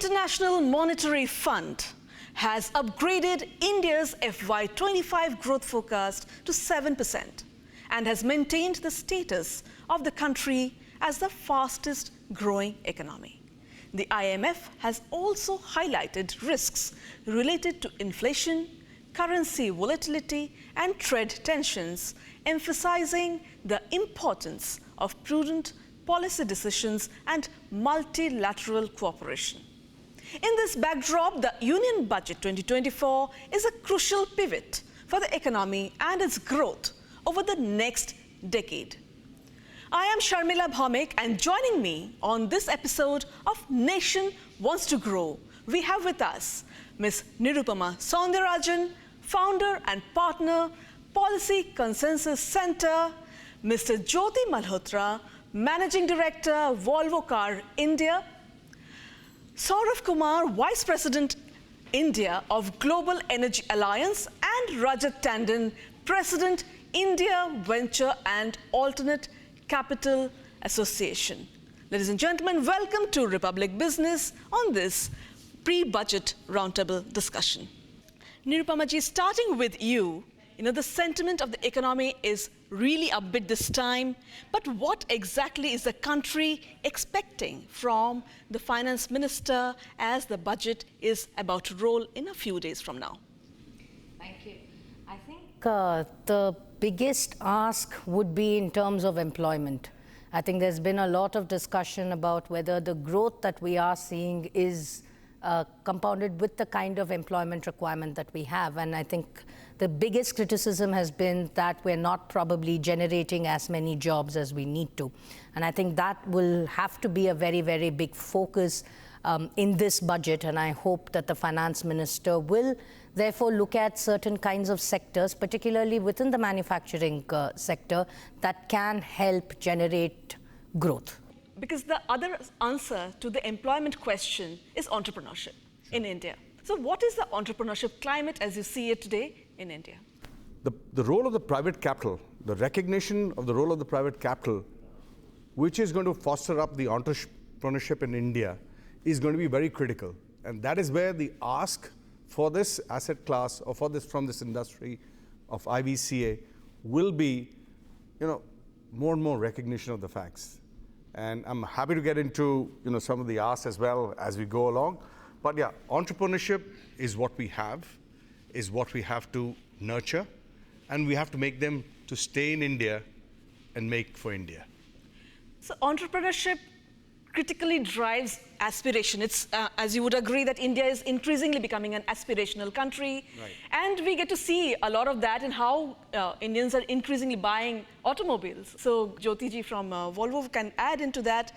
International Monetary Fund has upgraded India's FY25 growth forecast to 7% and has maintained the status of the country as the fastest growing economy. The IMF has also highlighted risks related to inflation, currency volatility and trade tensions, emphasizing the importance of prudent policy decisions and multilateral cooperation. In this backdrop, the Union Budget 2024 is a crucial pivot for the economy and its growth over the next decade. I am Sharmila Bhaumik, and joining me on this episode of Nation Wants to Grow, we have with us Ms. Nirubhama Sonderarajan, founder and partner, Policy Consensus Center, Mr. Jyoti Malhotra, Managing Director, Volvo Car India, Sourav Kumar, Vice President, India of Global Energy Alliance, and Rajat Tandon, President, India Venture and Alternate Capital Association. Ladies and gentlemen, welcome to Republic Business on this pre-budget roundtable discussion. Nirubhama ji, starting with you, the sentiment of the economy is really upbeat this time, but what exactly is the country expecting from the finance minister as the budget is about to roll in a few days from now? Thank you. I think the biggest ask would be in terms of employment. I think there's been a lot of discussion about whether the growth that we are seeing is compounded with the kind of employment requirement that we have. And I think the biggest criticism has been that we're not probably generating as many jobs as we need to. And I think that will have to be a very, very big focus in this budget. And I hope that the finance minister will therefore look at certain kinds of sectors, particularly within the manufacturing sector, that can help generate growth. Because the other answer to the employment question is entrepreneurship in India. So what is the entrepreneurship climate as you see it today in India? The role of the private capital, the recognition of the role of the private capital, which is going to foster up the entrepreneurship in India, is going to be very critical. And that is where the ask for this asset class or from this industry of IVCA will be, more and more recognition of the facts. And I'm happy to get into some of the asks as well as we go along. But yeah, entrepreneurship is what we have to nurture, and we have to make them to stay in India and make for India. So entrepreneurship critically drives aspiration. It's, as you would agree, that India is increasingly becoming an aspirational country. Right. And we get to see a lot of that in how Indians are increasingly buying automobiles. So Jyoti ji from Volvo can add into that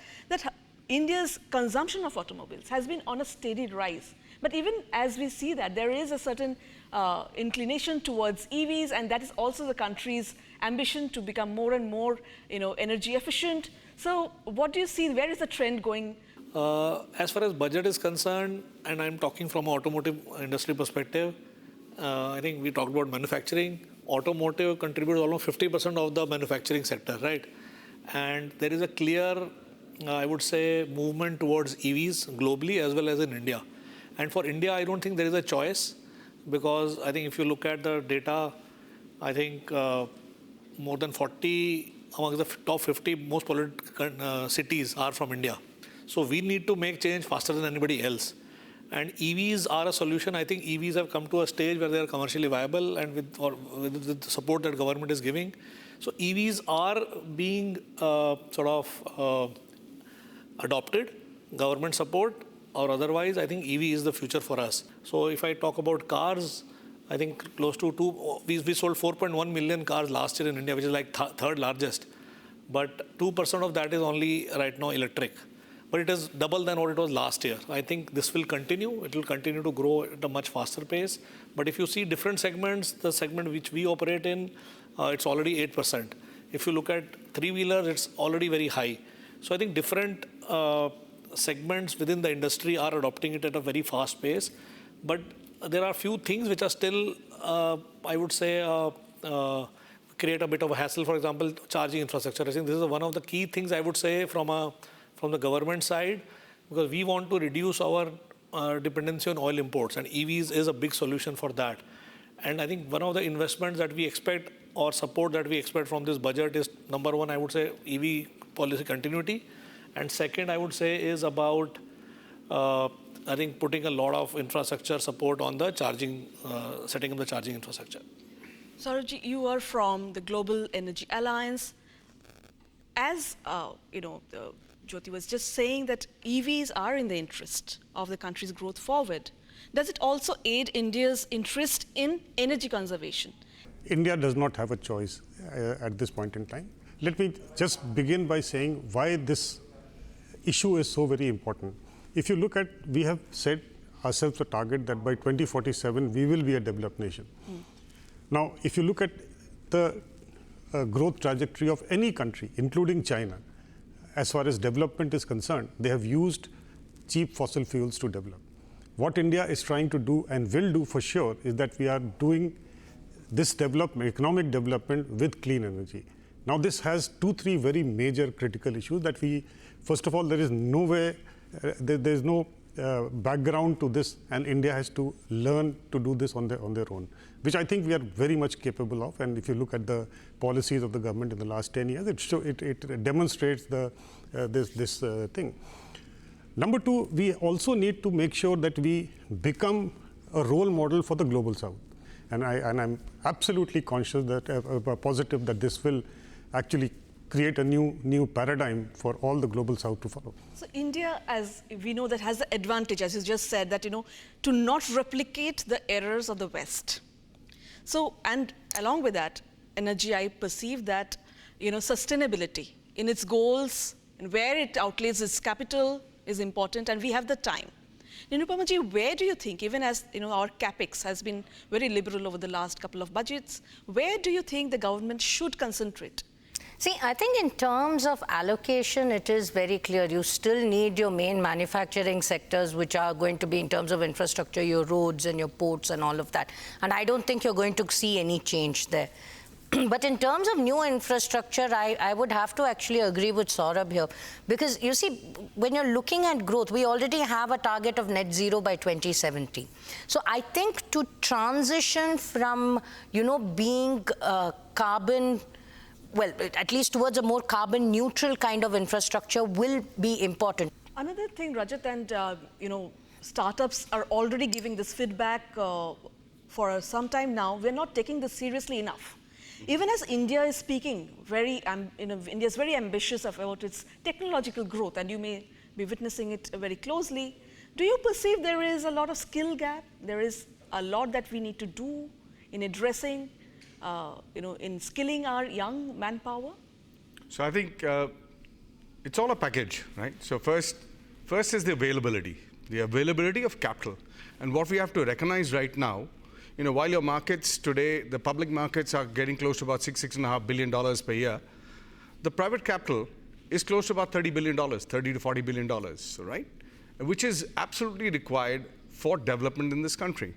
India's consumption of automobiles has been on a steady rise. But even as we see that, there is a certain inclination towards EVs, and that is also the country's ambition to become more and more energy efficient. So what do you see? Where is the trend going? As far as budget is concerned, and I'm talking from an automotive industry perspective, I think we talked about manufacturing. Automotive contributes almost 50% of the manufacturing sector, right? And there is a clear, I would say, movement towards EVs globally as well as in India. And for India, I don't think there is a choice, because I think if you look at the data, I think more than 40 among the top 50 most polluted cities are from India. So we need to make change faster than anybody else. And EVs are a solution. I think EVs have come to a stage where they are commercially viable, and with the support that government is giving. So EVs are being adopted, government support or otherwise. I think EV is the future for us. So if I talk about cars, I think close to we sold 4.1 million cars last year in India, which is like third largest. But 2% of that is only right now electric. But it is double than what it was last year. I think this will continue. It will continue to grow at a much faster pace. But if you see different segments, the segment which we operate in, it's already 8%. If you look at three-wheelers, it's already very high. So I think different segments within the industry are adopting it at a very fast pace. But there are few things which are still, I would say, create a bit of a hassle. For example, charging infrastructure. I think this is one of the key things I would say from the government side, because we want to reduce our dependency on oil imports, and EVs is a big solution for that. And I think one of the investments that we expect or support that we expect from this budget is, number one, I would say EV policy continuity. And second, I would say is about, I think, putting a lot of infrastructure support on the charging, setting up the charging infrastructure. Sourav, you are from the Global Energy Alliance. As Jyoti was just saying that EVs are in the interest of the country's growth forward. Does it also aid India's interest in energy conservation? India does not have a choice at this point in time. Let me just begin by saying why this issue is so very important. If you look at, we have set ourselves a target that by 2047 we will be a developed nation. Now, if you look at the growth trajectory of any country, including China, as far as development is concerned, they have used cheap fossil fuels to develop. What India is trying to do and will do for sure is that we are doing this development, economic development with clean energy. Now, this has 2-3 very major critical issues that we, first of all, there is no way, there is no background to this, and India has to learn to do this on their own, which I think we are very much capable of. And if you look at the policies of the government in the last 10 years, it demonstrates this thing. Number two, we also need to make sure that we become a role model for the global south. And I'm absolutely conscious that positive that this will actually create a new paradigm for all the global south to follow. So India, as we know, that has the advantage, as you just said, that to not replicate the errors of the West. So, and along with that, energy, I perceive that sustainability in its goals and where it outlays its capital is important, and we have the time. Nirubhama ji, where do you think, even as our capex has been very liberal over the last couple of budgets, where do you think the government should concentrate? See, I think in terms of allocation, it is very clear. You still need your main manufacturing sectors, which are going to be in terms of infrastructure, your roads and your ports and all of that. And I don't think you're going to see any change there. But in terms of new infrastructure, I would have to actually agree with Sourav here. Because you see, when you're looking at growth, we already have a target of net zero by 2070. So I think to transition from, being carbon, well, at least towards a more carbon neutral kind of infrastructure will be important. Another thing, Rajat, and startups are already giving this feedback for some time now. We're not taking this seriously enough. Even as India is speaking, India is very ambitious about its technological growth, and you may be witnessing it very closely. Do you perceive there is a lot of skill gap? There is a lot that we need to do in addressing, in skilling our young manpower? So I think it's all a package, right? So first is the availability of capital. And what we have to recognize right now, while your markets today, the public markets are getting close to about $6.5 billion per year, the private capital is close to about $30 billion, $30 to $40 billion, right? Which is absolutely required for development in this country.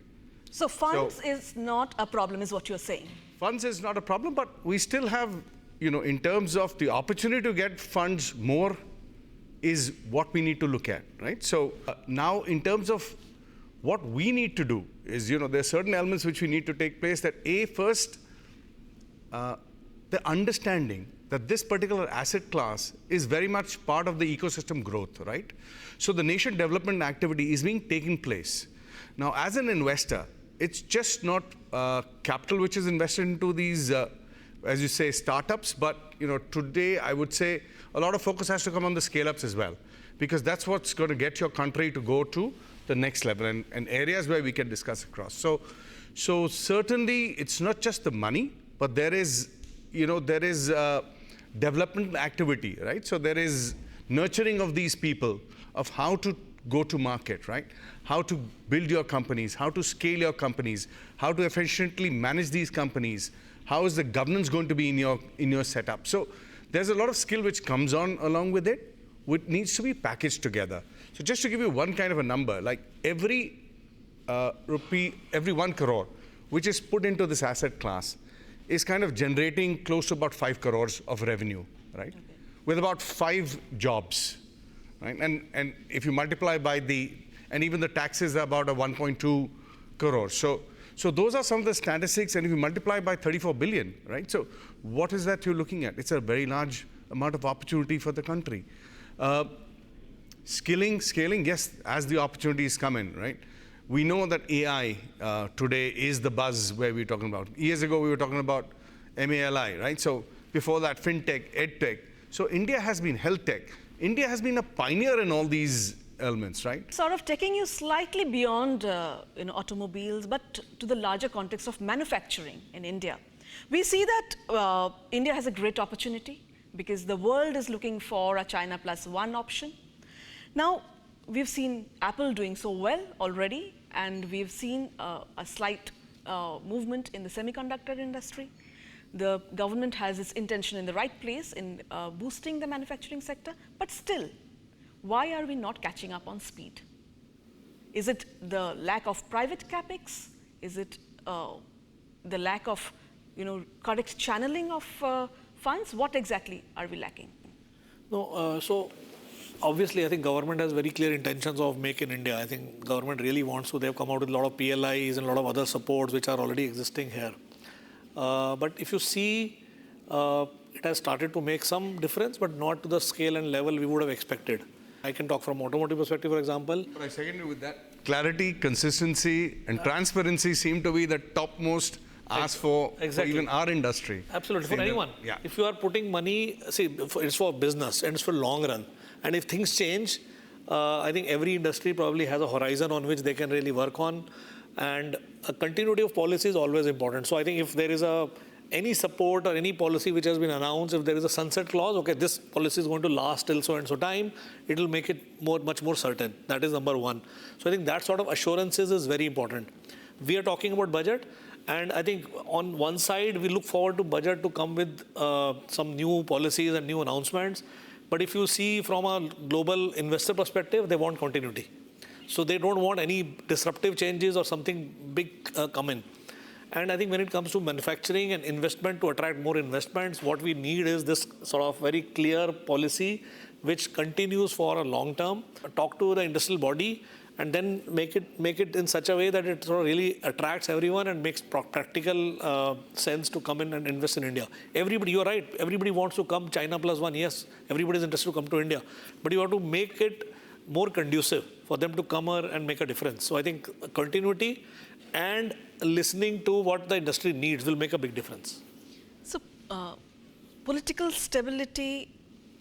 So funds is not a problem, is what you're saying? Funds is not a problem, but we still have, in terms of the opportunity to get funds more is what we need to look at, right? So now in terms of what we need to do is, there are certain elements which we need to take place that first, the understanding that this particular asset class is very much part of the ecosystem growth, right? So the nation development activity is being taken place. Now, as an investor, it's just not capital which is invested into these, as you say, startups, but today I would say a lot of focus has to come on the scale-ups as well, because that's what's going to get your country to go to the next level and areas where we can discuss across. So certainly it's not just the money, but there is development activity, right? So there is nurturing of these people, of how to go to market, right? How to build your companies, how to scale your companies, how to efficiently manage these companies, how is the governance going to be in your setup. So there's a lot of skill which comes on along with it, which needs to be packaged together. So just to give you one kind of a number, like every rupee, every 1 crore, which is put into this asset class, is kind of generating close to about 5 crores of revenue, right? Okay. With about 5 jobs, right? And if you multiply by the and even the taxes are about a 1.2 crore. So those are some of the statistics, and if you multiply by 34 billion, right? So what is that you're looking at? It's a very large amount of opportunity for the country. Scaling, yes, as the opportunities come in, right? We know that AI today is the buzz where we're talking about. Years ago, we were talking about MALI, right? So before that, fintech, edtech. So India has been health tech. India has been a pioneer in all these elements, right? Sort of taking you slightly beyond automobiles, but to the larger context of manufacturing in India. We see that India has a great opportunity because the world is looking for a China plus one option. Now, we've seen Apple doing so well already, and we've seen a slight movement in the semiconductor industry. The government has its intention in the right place in boosting the manufacturing sector, but still, why are we not catching up on speed? Is it the lack of private capex? Is it the lack of correct channeling of funds? What exactly are we lacking? No, so obviously I think government has very clear intentions of Make in India. I think government really wants to. They've come out with a lot of PLIs and a lot of other supports which are already existing here. But if you see, it has started to make some difference, but not to the scale and level we would have expected. I can talk from automotive perspective, for example. But I second you with that. Clarity, consistency, and transparency seem to be the topmost ask for even our industry. Absolutely, for anyone. Yeah. If you are putting money, see, it's for business and it's for long run. And if things change, I think every industry probably has a horizon on which they can really work on. And a continuity of policy is always important. So I think if there is any support or any policy which has been announced, if there is a sunset clause, okay, this policy is going to last till so and so time, it will make it much more certain. That is number one. So I think that sort of assurances is very important. We are talking about budget, and I think on one side, we look forward to budget to come with some new policies and new announcements. But if you see from a global investor perspective, they want continuity. So they don't want any disruptive changes or something big come in. And I think when it comes to manufacturing and investment, to attract more investments, what we need is this sort of very clear policy which continues for a long term. Talk to the industrial body and then make it in such a way that it sort of really attracts everyone and makes practical sense to come in and invest in India. Everybody, you're right, everybody wants to come China plus one. Yes, everybody is interested to come to India. But you have to make it more conducive for them to come here and make a difference. So I think continuity and listening to what the industry needs will make a big difference. So political stability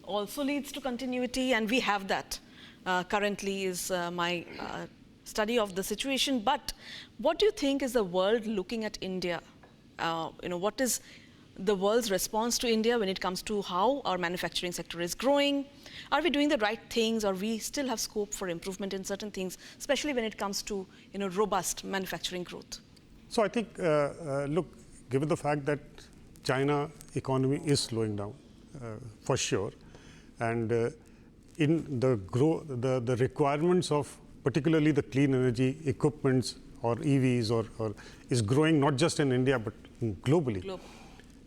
also leads to continuity, and we have that. Currently is my study of the situation. But what do you think is the world looking at India? What is the world's response to India when it comes to how our manufacturing sector is growing? Are we doing the right things, or we still have scope for improvement in certain things, especially when it comes to robust manufacturing growth? So I think, look, given the fact that China economy is slowing down, for sure, and in the requirements of particularly the clean energy equipments or EVs or is growing not just in India but globally.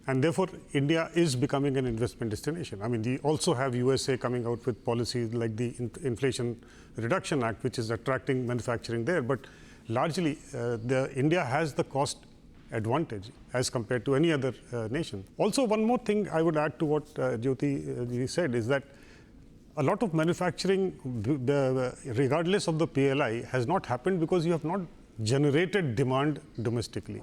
And therefore, India is becoming an investment destination. I mean, we also have USA coming out with policies like the Inflation Reduction Act, which is attracting manufacturing there. But largely, India has the cost advantage as compared to any other nation. Also, one more thing I would add to what Jyoti said is that a lot of manufacturing, regardless of the PLI, has not happened because you have not generated demand domestically.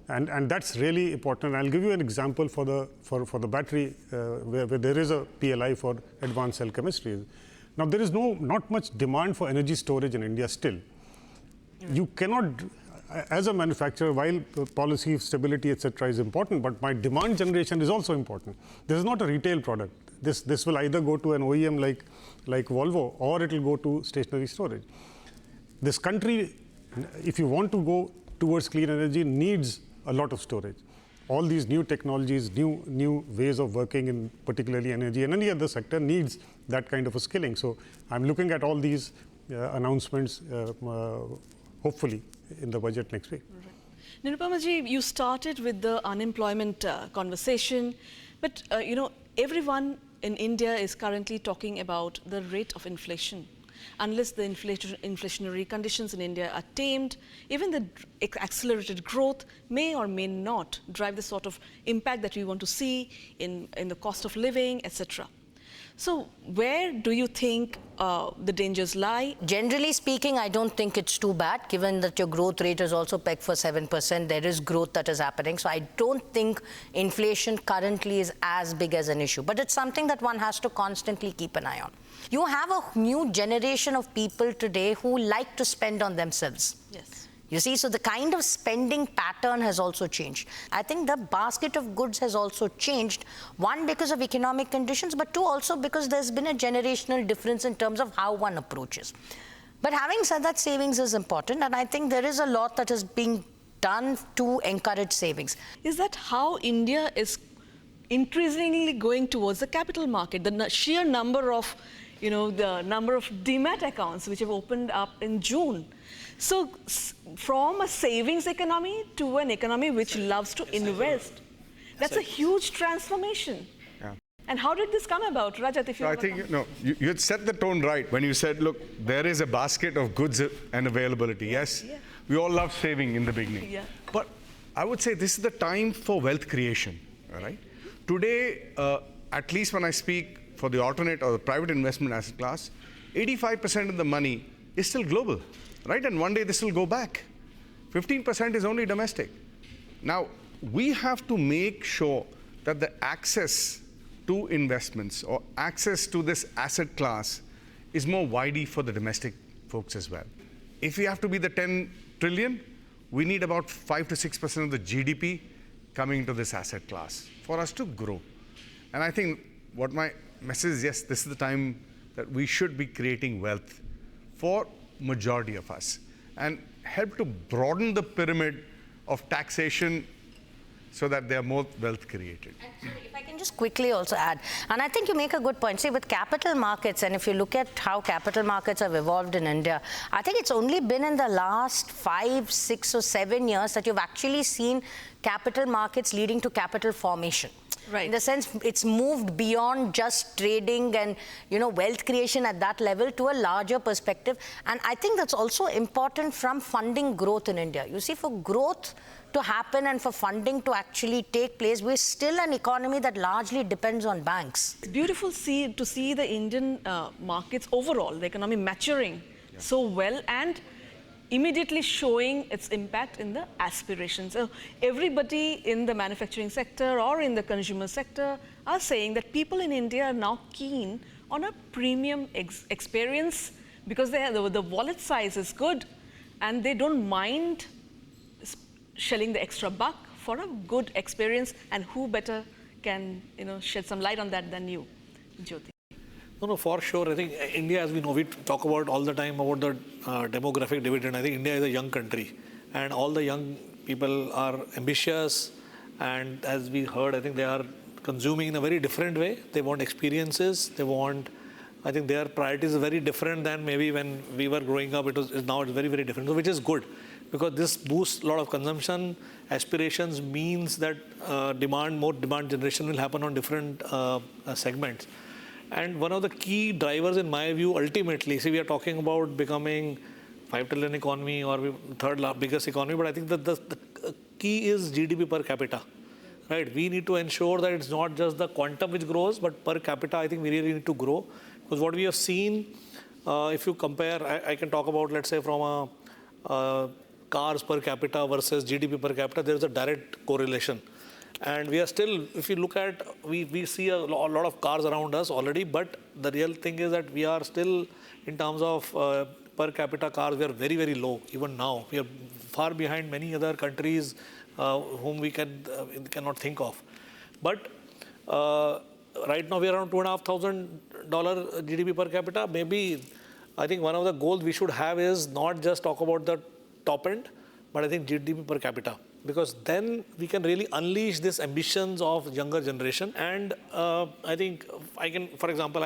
And that's really important. I'll give you an example for the battery where there is a PLI for advanced cell chemistry. Now there is not much demand for energy storage in India still. You cannot, as a manufacturer, while policy stability etc. is important, but my demand generation is also important. This is not a retail product. This will either go to an OEM like Volvo, or it will go to stationary storage. This country, if you want to go towards clean energy, needs a lot of storage. All these new technologies, new ways of working in particularly energy and any other sector needs that kind of a skilling. So I'm looking at all these announcements, hopefully in the budget next week. Right. Nirubhama ji, you started with the unemployment conversation, but everyone in India is currently talking about the rate of inflation. Unless the inflationary conditions in India are tamed, even the accelerated growth may or may not drive the sort of impact that we want to see in the cost of living, etc. So where do you think the dangers lie? Generally speaking, I don't think it's too bad, given that your growth rate is also pegged for 7%. There is growth that is happening. So I don't think inflation currently is as big as an issue. But it's something that one has to constantly keep an eye on. You have a new generation of people today who like to spend on themselves. Yes. You see, so the kind of spending pattern has also changed. I think the basket of goods has also changed, one, because of economic conditions, but two, also because there's been a generational difference in terms of how one approaches. But having said that, savings is important, and I think there is a lot that is being done to encourage savings. Is that how India is increasingly going towards the capital market? The sheer number of, the number of demat accounts which have opened up in June. So from a savings economy to an economy which loves to invest, that's a huge transformation. Yeah. And how did this come about, Rajat? If you I think you had set the tone right when you said, look, there is a basket of goods and availability. Yes, yeah. We all love saving in the beginning. Yeah. But I would say this is the time for wealth creation. All right. Today, at least when I speak for the alternate or the private investment asset class, 85% of the money is still global. Right, and one day this will go back. 15% is only domestic. Now, we have to make sure that the access to investments or access to this asset class is more widely for the domestic folks as well. If we have to be the 10 trillion, we need about 5 to 6% of the GDP coming to this asset class for us to grow. And I think what my message is, yes, this is the time that we should be creating wealth for majority of us and help to broaden the pyramid of taxation so that there are more wealth created. And sorry, if I can just quickly also add, and I think you make a good point. See, with capital markets, and if you look at how capital markets have evolved in India, I think it's only been in the last 5, 6 or 7 years that you've actually seen capital markets leading to capital formation. Right. In the sense, it's moved beyond just trading and, wealth creation at that level to a larger perspective. And I think that's also important from funding growth in India. You see, for growth to happen and for funding to actually take place, we're still an economy that largely depends on banks. It's beautiful to see the Indian markets overall, the economy maturing so well and immediately showing its impact in the aspirations. So everybody in the manufacturing sector or in the consumer sector are saying that people in India are now keen on a premium experience because the wallet size is good and they don't mind shelling the extra buck for a good experience, and who better can shed some light on that than you, Jyoti? No, for sure. I think India, as we know, we talk about all the time about the demographic dividend. I think India is a young country and all the young people are ambitious, and as we heard, I think they are consuming in a very different way. They want experiences. I think their priorities are very different than maybe when we were growing up. Now it's very, very different, which is good because this boosts a lot of consumption. Aspirations means that more demand generation will happen on different segments. And one of the key drivers, in my view, ultimately, see, we are talking about becoming 5 trillion economy or third biggest economy, but I think that the key is GDP per capita, right? We need to ensure that it's not just the quantum which grows, but per capita, I think we really need to grow. Because what we have seen, if you compare, I can talk about, let's say, from a cars per capita versus GDP per capita, there is a direct correlation. And we are still, if you look at, we see a lot of cars around us already, but the real thing is that we are still, in terms of per capita cars, we are very, very low, even now. We are far behind many other countries whom we cannot think of. But right now we are around $2,500 GDP per capita. Maybe, I think one of the goals we should have is not just talk about the top end, but I think GDP per capita. Because then we can really unleash these ambitions of younger generation. And I think I can, for example,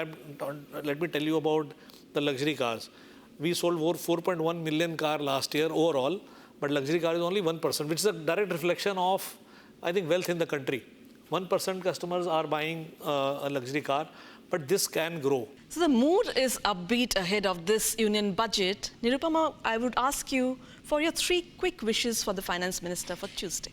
let me tell you about the luxury cars. We sold over 4.1 million cars last year overall, but luxury car is only 1%, which is a direct reflection of, I think, wealth in the country. 1% customers are buying a luxury car, but this can grow. So the mood is upbeat ahead of this union budget. Nirubhama, I would ask you for your 3 quick wishes for the Finance Minister for Tuesday.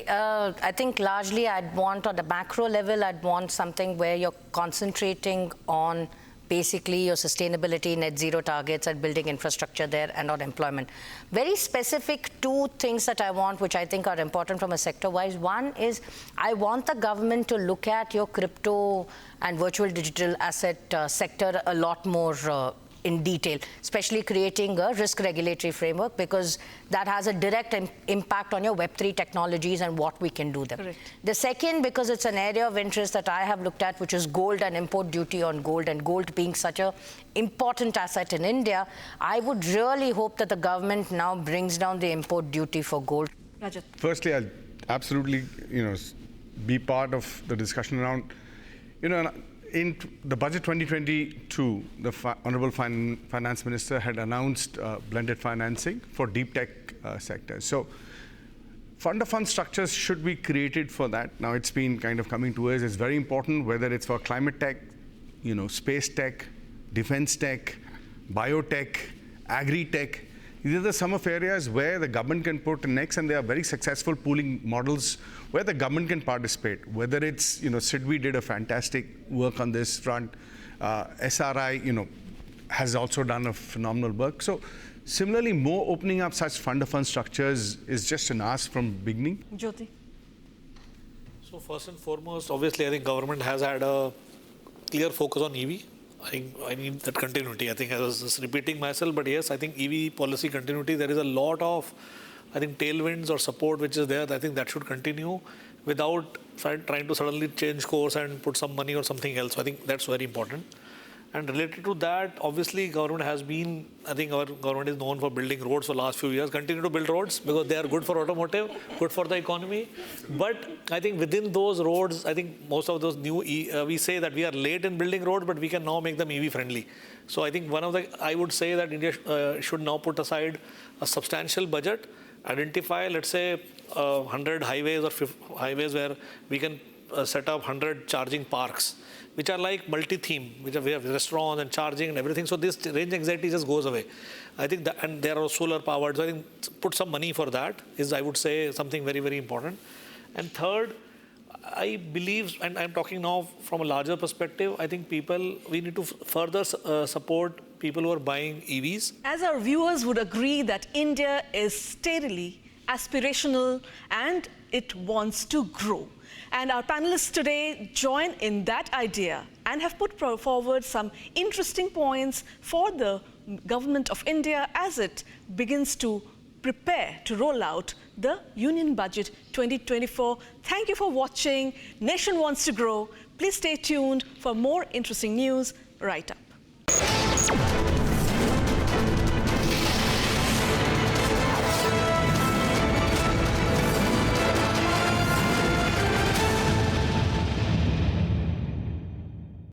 I think largely I'd want, on the macro level, I'd want something where you're concentrating on basically your sustainability, net zero targets, and building infrastructure there, and on employment. Very specific 2 things that I want, which I think are important from a sector-wise. One is I want the government to look at your crypto and virtual digital asset sector a lot more in detail, especially creating a risk regulatory framework, because that has a direct impact on your Web3 technologies and what we can do there. Correct. The second, because it's an area of interest that I have looked at, which is gold and import duty on gold, and gold being such an important asset in India, I would really hope that the government now brings down the import duty for gold. Rajat. Firstly, I'll absolutely, be part of the discussion around, in the budget 2022, the Honorable Finance Minister had announced blended financing for deep tech sectors. So fund of fund structures should be created for that. Now it's been kind of coming to us. It's very important, whether it's for climate tech, space tech, defense tech, biotech, agri-tech. These are some of areas where the government can put in next, and there are very successful pooling models where the government can participate. Whether it's, SIDBI did a fantastic work on this front. SRI, has also done a phenomenal work. So similarly, more opening up such fund of fund structures is just an ask from beginning. Jyoti. So first and foremost, obviously, I think government has had a clear focus on EV. I need that continuity. I think I was just repeating myself, but yes, I think EV policy continuity, there is a lot of, tailwinds or support which is there. I think that should continue without trying to suddenly change course and put some money or something else. So I think that's very important. And related to that, obviously, government has been, I think our government is known for building roads for the last few years. Continue to build roads because they are good for automotive, good for the economy. But I think within those roads, I think most of those new, we say that we are late in building roads, but we can now make them EV friendly. So I think I would say that India should now put aside a substantial budget, identify, let's say, 100 highways or highways where we can set up 100 charging parks, which are like multi-theme, we have restaurants and charging and everything. So this range anxiety just goes away. I think that, and they are solar powered. So I think put some money for that is, I would say, something very, very important. And third, I believe, and I'm talking now from a larger perspective, I think we need to further support people who are buying EVs. As our viewers would agree that India is steadily aspirational and it wants to grow. And our panelists today join in that idea and have put forward some interesting points for the government of India as it begins to prepare to roll out the Union Budget 2024. Thank you for watching. Nation Wants to Grow. Please stay tuned for more interesting news right up.